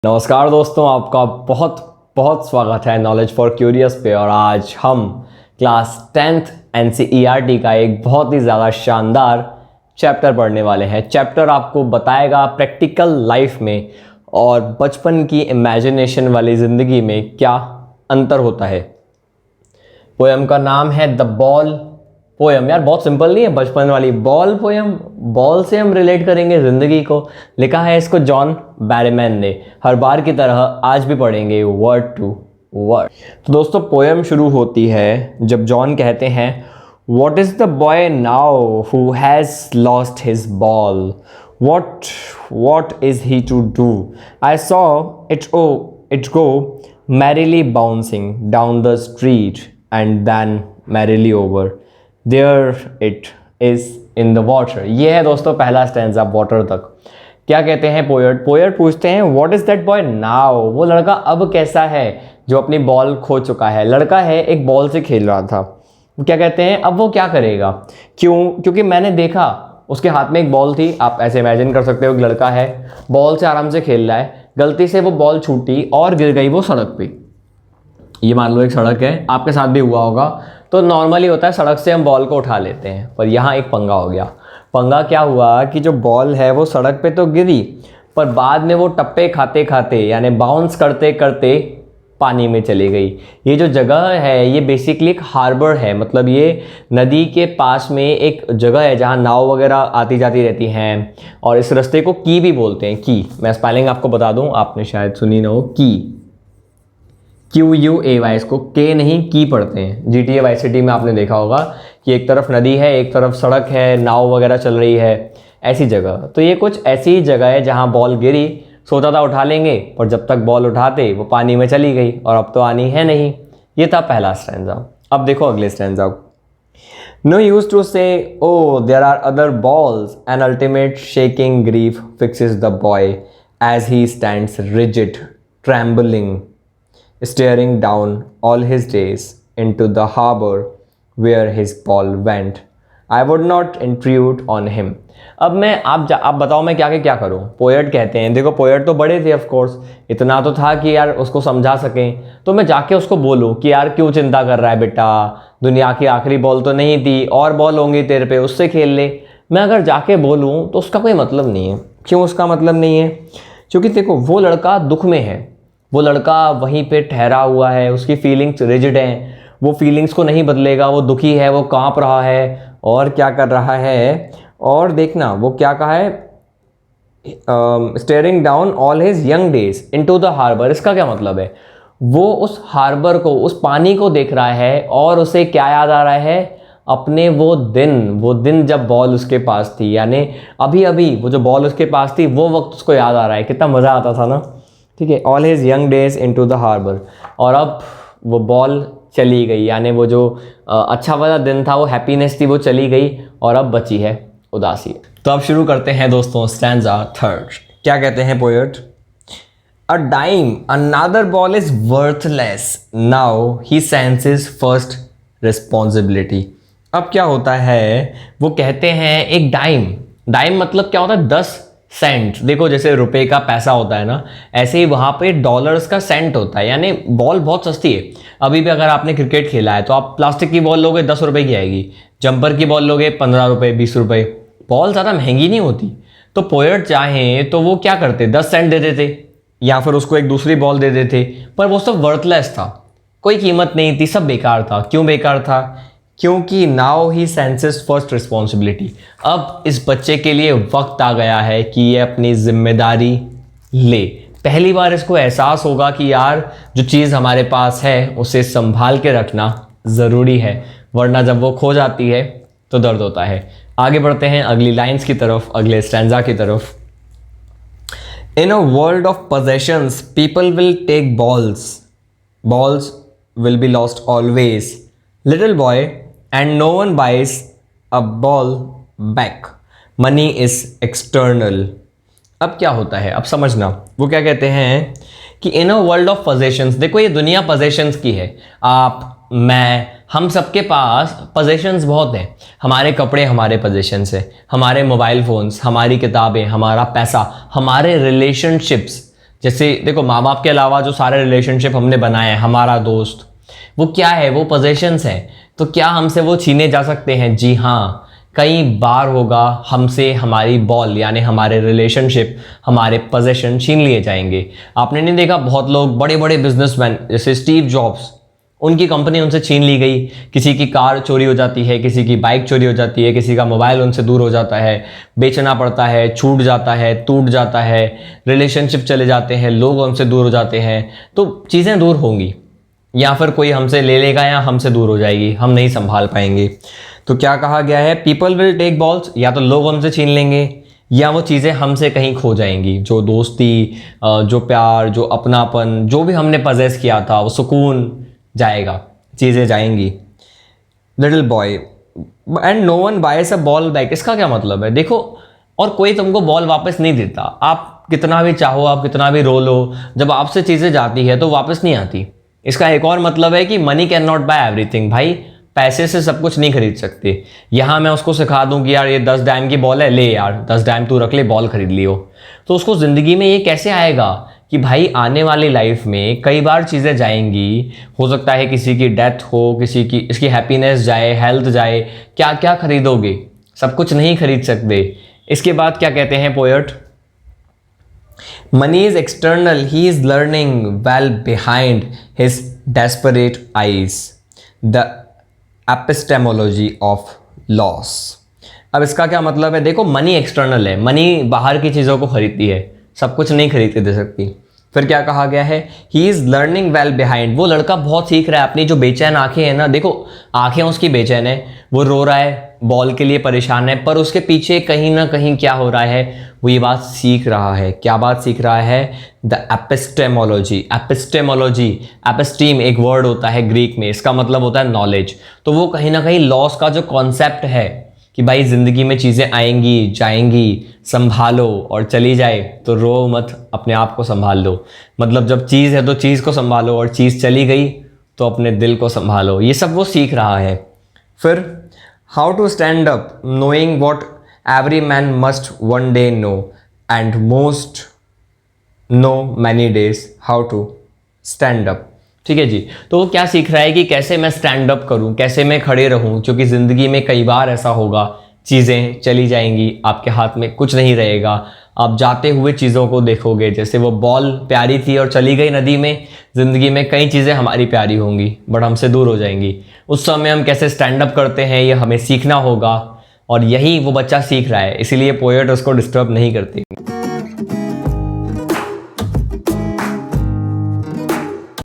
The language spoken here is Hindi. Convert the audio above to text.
नमस्कार दोस्तों, आपका बहुत बहुत स्वागत है नॉलेज फॉर क्यूरियस पे। और आज हम क्लास 10th NCERT का एक बहुत ही ज़्यादा शानदार चैप्टर पढ़ने वाले हैं। चैप्टर आपको बताएगा प्रैक्टिकल लाइफ में और बचपन की इमेजिनेशन वाली ज़िंदगी में क्या अंतर होता है। पोएम का नाम है द बॉल पोएम। यार बहुत सिंपल नहीं है, बचपन वाली बॉल पोएम। बॉल से हम रिलेट करेंगे ज़िंदगी को। लिखा है इसको जॉन बैरमैन ने। हर बार की तरह आज भी पढ़ेंगे वर्ड टू वर्ड। तो दोस्तों, पोएम शुरू होती है जब जॉन कहते हैं, what is the boy now who has lost his ball, what is he to do? I saw it go merrily bouncing down the street and then merrily over. There it is in the water. ये है दोस्तों पहला स्टैंजा वाटर तक। क्या कहते हैं पोएट पूछते हैं what is that boy now, वो लड़का अब कैसा है जो अपनी बॉल खो चुका है। लड़का है, एक बॉल से खेल रहा था। क्या कहते हैं, अब वो क्या करेगा। क्योंकि मैंने देखा उसके हाथ में एक बॉल थी। आप ऐसे इमेजिन कर सकते हो, एक लड़का है बॉल से आराम से खेल रहा है, गलती से वो बॉल छूटी और गिर गई वो सड़क पे। ये मान लो एक सड़क है, आपके साथ भी हुआ होगा। तो नॉर्मली होता है सड़क से हम बॉल को उठा लेते हैं, पर यहाँ एक पंगा हो गया। पंगा क्या हुआ कि जो बॉल है वो सड़क पे तो गिरी, पर बाद में वो टप्पे खाते खाते यानी बाउंस करते करते पानी में चली गई। ये जो जगह है ये बेसिकली एक हार्बर है, मतलब ये नदी के पास में एक जगह है जहाँ नाव वगैरह आती जाती रहती हैं। और इस रास्ते को की भी बोलते हैं। की, मैं स्पेलिंग आपको बता दूँ, आपने शायद सुनी ना हो। की, QUAY, इसको के नहीं की पढ़ते हैं। GTA Vice City में आपने देखा होगा कि एक तरफ नदी है, एक तरफ सड़क है, नाव वगैरह चल रही है, ऐसी जगह। तो ये कुछ ऐसी जगह है जहाँ बॉल गिरी, सोचा था उठा लेंगे, पर जब तक बॉल उठाते वो पानी में चली गई और अब तो आनी है नहीं। ये था पहला स्टैंजा। अब देखो अगले stanza. No use to say o there are other balls, an ultimate shaking grief fixes the boy as he stands rigid trembling staring down all his days into the harbor where his ball went. I would not intrude on him. अब मैं आप बताओ मैं क्या करूँ। पोएट कहते हैं, देखो पोएट तो बड़े थे ऑफ कोर्स, इतना तो था कि यार उसको समझा सकें। तो मैं जाके उसको बोलूँ कि यार क्यों चिंता कर रहा है बेटा, दुनिया की आखिरी बॉल तो नहीं थी, और बॉल होंगी तेरे पे, उससे खेल ले। मैं अगर जाके बोलूँ तो उसका कोई मतलब नहीं है। क्यों उसका मतलब नहीं है? क्योंकि देखो वो लड़का दुख में है, वो लड़का वहीं पे ठहरा हुआ है, उसकी फीलिंग्स रिजिड हैं, वो फीलिंग्स को नहीं बदलेगा, वो दुखी है, वो कांप रहा है और क्या कर रहा है। और देखना वो क्या कहा है, staring down all his young days into the harbour. इसका क्या मतलब है, वो उस हार्बर को, उस पानी को देख रहा है और उसे क्या याद आ रहा है, अपने वो दिन जब बॉल उसके पास थी, यानी अभी अभी वो जो बॉल उसके पास थी वो वक्त उसको याद आ रहा है। कितना मज़ा आता था ना, ठीक है। All his young days into the harbour, और अब वो बॉल चली गई, यानी वो जो अच्छा वाला दिन था, वो हैप्पीनेस थी, वो चली गई और अब बची है उदासी। तो अब शुरू करते हैं दोस्तों स्टैंजा थर्ड। क्या कहते हैं poet, a dime another ball is worthless now he senses first responsibility. अब क्या होता है, वो कहते हैं एक डाइम मतलब क्या होता है, 10 सेंट। देखो जैसे रुपए का पैसा होता है ना, ऐसे ही वहाँ पे डॉलर्स का सेंट होता है, यानी बॉल बहुत सस्ती है। अभी भी अगर आपने क्रिकेट खेला है तो आप प्लास्टिक की बॉल लोगे 10 रुपए की आएगी, जंपर की बॉल लोगे 15 रुपए 20 रुपए। बॉल ज़्यादा महंगी नहीं होती। तो पोएट चाहें तो वो क्या करते, 10 सेंट दे देते या फिर उसको एक दूसरी बॉल दे देते, पर वो सब वर्थलेस था, कोई कीमत नहीं थी, सब बेकार था। क्यों बेकार था? क्योंकि now he senses first responsibility. अब इस बच्चे के लिए वक्त आ गया है कि ये अपनी जिम्मेदारी ले। पहली बार इसको एहसास होगा कि यार जो चीज़ हमारे पास है उसे संभाल के रखना ज़रूरी है, वरना जब वो खो जाती है तो दर्द होता है। आगे बढ़ते हैं अगली लाइंस की तरफ, अगले स्टैंजा की तरफ। In a world of possessions people will take balls will be lost always, little boy, and no one buys a ball back, money is external। अब क्या होता है, अब समझना। वो क्या कहते हैं कि इन अ वर्ल्ड ऑफ possessions, देखो ये दुनिया possessions की है। आप, मैं, हम सबके पास possessions बहुत हैं। हमारे कपड़े हमारे possessions है, हमारे मोबाइल फ़ोन्स, हमारी किताबें, हमारा पैसा, हमारे रिलेशनशिप्स, जैसे देखो, माँ बाप के अलावा जो सारे रिलेशनशिप हमने बनाए हैं, हमारा दोस्त, वो क्या है, वो पोजेशंस हैं। तो क्या हमसे वो छीने जा सकते हैं? जी हाँ, कई बार होगा हमसे हमारी बॉल यानी हमारे रिलेशनशिप, हमारे पोजेशन छीन लिए जाएंगे। आपने नहीं देखा, बहुत लोग बड़े बड़े बिजनेसमैन जैसे स्टीव जॉब्स, उनकी कंपनी उनसे छीन ली गई, किसी की कार चोरी हो जाती है, किसी की बाइक चोरी हो जाती है, किसी का मोबाइल उनसे दूर हो जाता है, बेचना पड़ता है, छूट जाता है, टूट जाता है, रिलेशनशिप चले जाते हैं, लोग उनसे दूर हो जाते हैं। तो चीज़ें दूर होंगी, या फिर कोई हमसे ले लेगा या हमसे दूर हो जाएगी, हम नहीं संभाल पाएंगे। तो क्या कहा गया है, पीपल विल टेक बॉल्स, या तो लोग हमसे छीन लेंगे या वो चीज़ें हमसे कहीं खो जाएंगी। जो दोस्ती, जो प्यार, जो अपनापन, जो भी हमने पजेस किया था, वो सुकून जाएगा, चीज़ें जाएंगी। Little boy and no one buys a ball back, इसका क्या मतलब है? देखो, और कोई तुमको बॉल वापस नहीं देता। आप कितना भी चाहो, आप कितना भी रो लो, जब आपसे चीज़ें जाती है तो वापस नहीं आती। इसका एक और मतलब है कि money can not buy everything. भाई, पैसे से सब कुछ नहीं खरीद सकते। यहाँ मैं उसको सिखा दूं कि यार ये 10 डायम की बॉल है, ले यार 10 डायम तू रख ले, बॉल खरीद लियो, तो उसको ज़िंदगी में ये कैसे आएगा कि भाई आने वाली लाइफ में कई बार चीज़ें जाएंगी, हो सकता है किसी की डेथ हो, किसी की इसकी हैप्पीनेस जाए, हेल्थ जाए, क्या क्या खरीदोगे? सब कुछ नहीं खरीद सकते। इसके बाद क्या कहते हैं poet, money is external, he is learning well behind his desperate eyes, the epistemology of loss. अब इसका क्या मतलब है? देखो, मनी एक्सटर्नल है, मनी बाहर की चीज़ों को खरीदती है, सब कुछ नहीं खरीद के दे सकती। फिर क्या कहा गया है, he is learning well behind, वो लड़का बहुत सीख रहा है। अपनी जो बेचैन आंखें हैं ना, देखो आंखें उसकी बेचैन है, वो रो रहा है, बॉल के लिए परेशान है, पर उसके पीछे कहीं ना कहीं क्या हो रहा है, वो ये बात सीख रहा है। क्या बात सीख रहा है? The epistemology. एपिस्टेमोलॉजी, एपिस्टीम एक वर्ड होता है ग्रीक में, इसका मतलब होता है नॉलेज। तो वो कहीं ना कहीं लॉस का जो कॉन्सेप्ट है कि भाई ज़िंदगी में चीज़ें आएंगी जाएंगी, संभालो, और चली जाए तो रो मत, अपने आप को संभाल लो। मतलब जब चीज़ है तो चीज़ को संभालो, और चीज़ चली गई तो अपने दिल को संभालो। ये सब वो सीख रहा है। फिर how to stand up, knowing what every man must one day know and most know many days how to stand up. ठीक है जी, तो वो क्या सीख रहा है कि कैसे मैं स्टैंड अप करूं, कैसे मैं खड़े रहूं, क्योंकि ज़िंदगी में कई बार ऐसा होगा, चीज़ें चली जाएंगी, आपके हाथ में कुछ नहीं रहेगा, आप जाते हुए चीज़ों को देखोगे। जैसे वो बॉल प्यारी थी और चली गई नदी में, ज़िंदगी में कई चीज़ें हमारी प्यारी होंगी बट हमसे दूर हो जाएंगी। उस समय हम कैसे स्टैंड अप करते हैं, ये हमें सीखना होगा, और यही वो बच्चा सीख रहा है, इसीलिए पोएट उसको डिस्टर्ब नहीं करती।